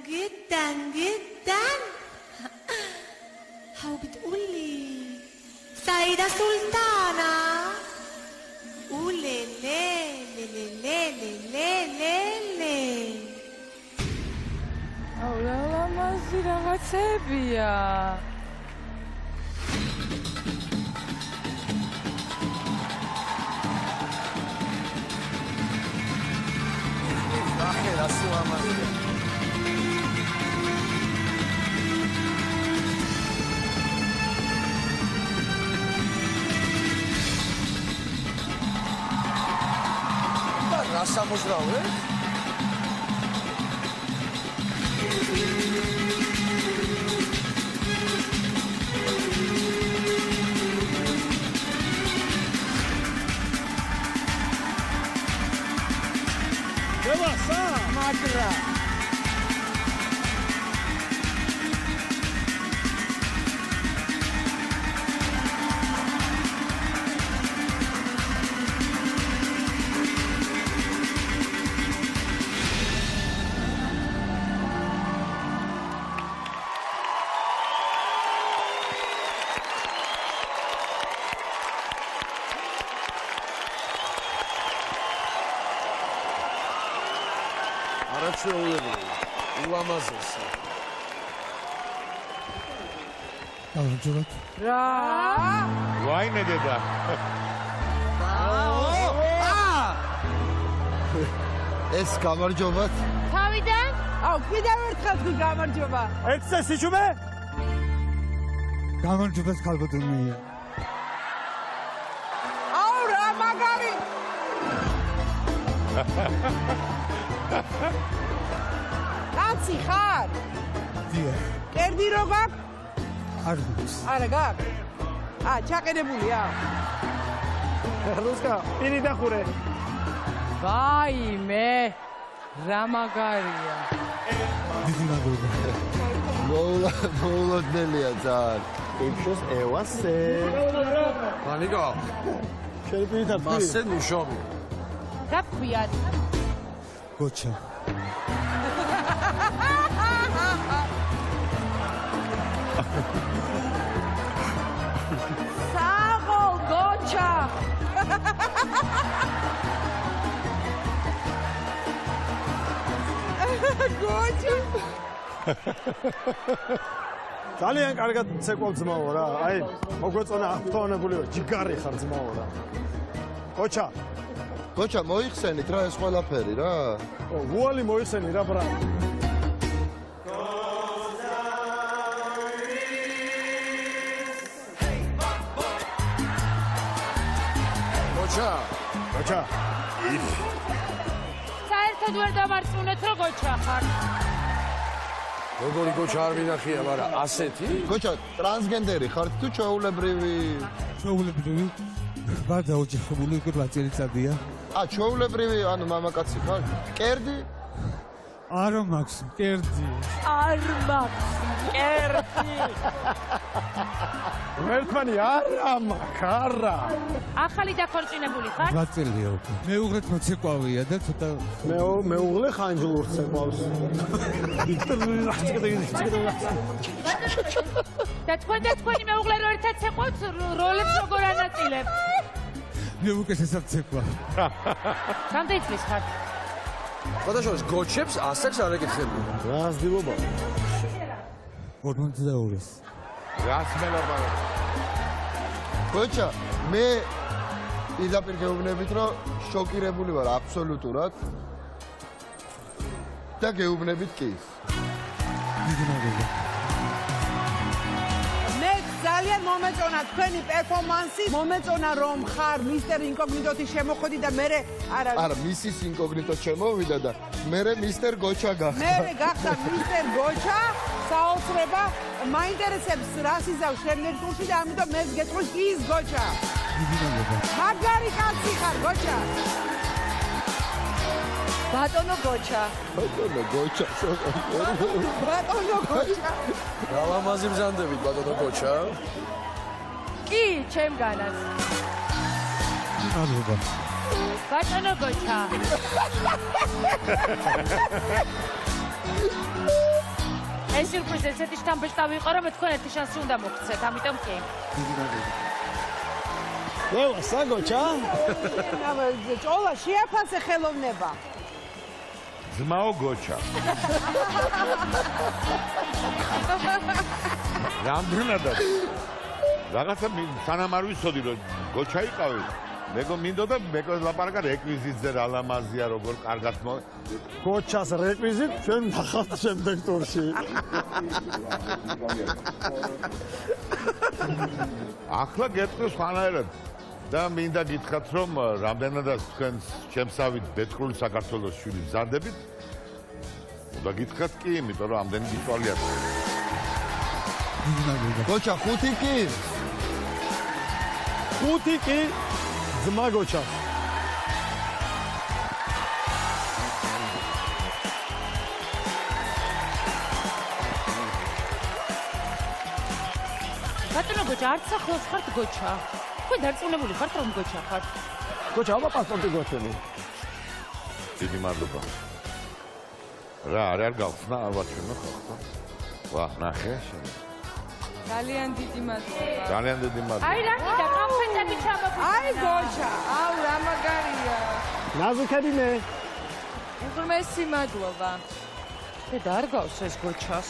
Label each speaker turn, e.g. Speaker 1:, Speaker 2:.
Speaker 1: გიტან ჰაუბით ული საიდა სულტანა ულელე ლელელელელელელე
Speaker 2: ლამაზი რაღაცებია
Speaker 3: რას ამოძრავე?
Speaker 4: დევასა
Speaker 2: მაგრა
Speaker 3: არაჩვეულებრივი, ულამაზესი.
Speaker 4: გამარჯობათ.
Speaker 2: რა
Speaker 4: ვაიმე დედა.
Speaker 5: ეს გამარჯობათ.
Speaker 2: თავიდან? აუ, კიდევ ერთხელ თქვი გამარჯობა.
Speaker 4: ეცე სიჩუმე? გამარჯობათ ქალბატონია.
Speaker 2: აუ, რა მაგარი. კაცი ხარ?
Speaker 4: დიახ.
Speaker 2: კერდი რო გაქვს?
Speaker 4: არ გვაქვს.
Speaker 2: არა გაქვს? ჩაყენებულია.
Speaker 4: რუსკა, პირი დახურე.
Speaker 2: ვაიმე, რა მაგარია.
Speaker 4: დიდი მადლობა.
Speaker 5: მოულოდნელია ძალიან.
Speaker 4: იქოს ევასე.
Speaker 3: მანიკა,
Speaker 4: შენ პირითაც
Speaker 3: მასე ნიშომი.
Speaker 2: გაფხვიათ.
Speaker 4: გოჩა.
Speaker 2: საღოლ გოჩა. გოჩა.
Speaker 4: ძალიან კარგად ცეკვავ ძმაო რა. აი, მოგვეწონა აქტუალებული ვარ, ჯიგარი ხარ ძმაო რა. გოჩა.
Speaker 5: გოჩა მოიხსენით რა ეს ყველაფერი რა.
Speaker 4: ვუალი მოიხსენი რა ბრა.
Speaker 3: გოჩა,
Speaker 4: გოჩა.
Speaker 2: საერთოდ ვერ დამარწმუნეთ რომ გოჩა ხარ.
Speaker 3: როგორი გოჩა არ მინახია, მაგრამ ასეთი?
Speaker 5: გოჩა ტრანსგენდერი ხარ თუ ჩვეულებრივი?
Speaker 4: ჩვეულებრივი. ვარ დაოჯახებული უკვე 8 წელიწადია.
Speaker 5: ჩვეულებრივი, ანუ მამაკაცი ხარ? კერდი?
Speaker 4: არა მაქვს მკერდი.
Speaker 2: არ მაქვს მკერდი.
Speaker 4: ერთმანი არა მაქვს, არა.
Speaker 2: ახალი დაქორწინებული ხარ?
Speaker 4: 8 წელია უკვე. მეუღლეთ მოცეკვავია და ცოტა მეუღლე ხანჯლურ ცეკვავს.
Speaker 2: და თქვენი მეუღლე რო ერთად ცეკვავთ, როლებს როგორ ანაწილებთ?
Speaker 4: მე უკეთესად ცეკვავ.
Speaker 2: რამდენი წლის ხარ?
Speaker 3: გადაშოვის გოჩებს ასეც არ ეკითხები.
Speaker 4: რა ზდილობა? 42-ს. რას მელაბარა?
Speaker 5: გოჩა, მე პირდაპირ გეუბნებით, რომ შოკირებული ვარ აბსოლუტურად. და გეუბნებით კი.
Speaker 4: დიდი მადლობა.
Speaker 2: მე ძალიან მომეწონა თქვენი პერფორმანსი, მომეწონა რომ ხარ მისტერ ინკოგნიტოთი შემოხვედი და მე
Speaker 5: არა, მისის ინკოგნიტო შემოვიდა და მე მისტერ გოჩა გახდა.
Speaker 2: მე გახდა მისტერ გოჩა, საოცრება, მაინტერესებს რას იზავს შემდეგ ტურში და ამიტომ მე გეტყვის ის გოჩა.
Speaker 4: დიდი მადლობა.
Speaker 2: მაგარი კაცი ხარ გოჩა. ბატონო გოჩა.
Speaker 5: ბატონო გოჩა.
Speaker 2: ბატონო გოჩა.
Speaker 3: რა ლამაზი ბრძანდებით ბატონო გოჩა.
Speaker 2: კი, ჩემგანაც.
Speaker 4: მადლობა.
Speaker 2: ბატონო გოჩა.
Speaker 6: ეს სიურპრიზი ესეთი შთამბეჭდავი იყო, რომ თქვენ ერთი შანსი უნდა მოგცეთ, ამიტომ კი.
Speaker 4: ველა საგოჩა
Speaker 2: ჭოლა შეაფასე ხელოვნება.
Speaker 7: ძმაო გოჩა. რამდენადაც რაღაცა სანამ არ ვიცოდი რომ გოჩა იყავი. მეგო მინდოდა მეგოს ლაპარაკა რეკვიზიტზე რა ლამაზია როგორ კარგად
Speaker 4: გოჩას რეკვიზიტ ჩვენ ნახავთ შემდეგ ტურში.
Speaker 7: ახლა გეტყვი სხვანაირად და მინდა გითხრათ რომ რამდენადაც თქვენ ჩემსავით ბეთქრული საქართველოს შვილი ბზარდებით უნდა გითხრათ კი იმიტომ რომ ამდენი გიწვალიათ.
Speaker 5: გოჩა 5 კი?
Speaker 4: 5 კი ძმა გოჩა.
Speaker 6: ბატონო გოჩა, არც ახლოს ხართ გოჩა. თქვენ დარწმუნებული ხართ რომ გოჩა ხართ?
Speaker 4: გოჩა, აბა პასპორტი გოჩელი.
Speaker 7: დიდი მადლობა. რა არ გავხსნა ალბათ ჩვენ ხალხო. ვა, ნახე შენ.
Speaker 8: ძალიან დიდი მადლობა.
Speaker 7: ძალიან დიდი მადლობა.
Speaker 6: აი რა გინდა კონფეტები ჩამოგვიწყდა.
Speaker 8: აი გოჩა, აუ რა მაგარია.
Speaker 4: ნაზუქები მე.
Speaker 8: უღრმესი მადლობა.
Speaker 6: და არ გავს ეს გოჩას.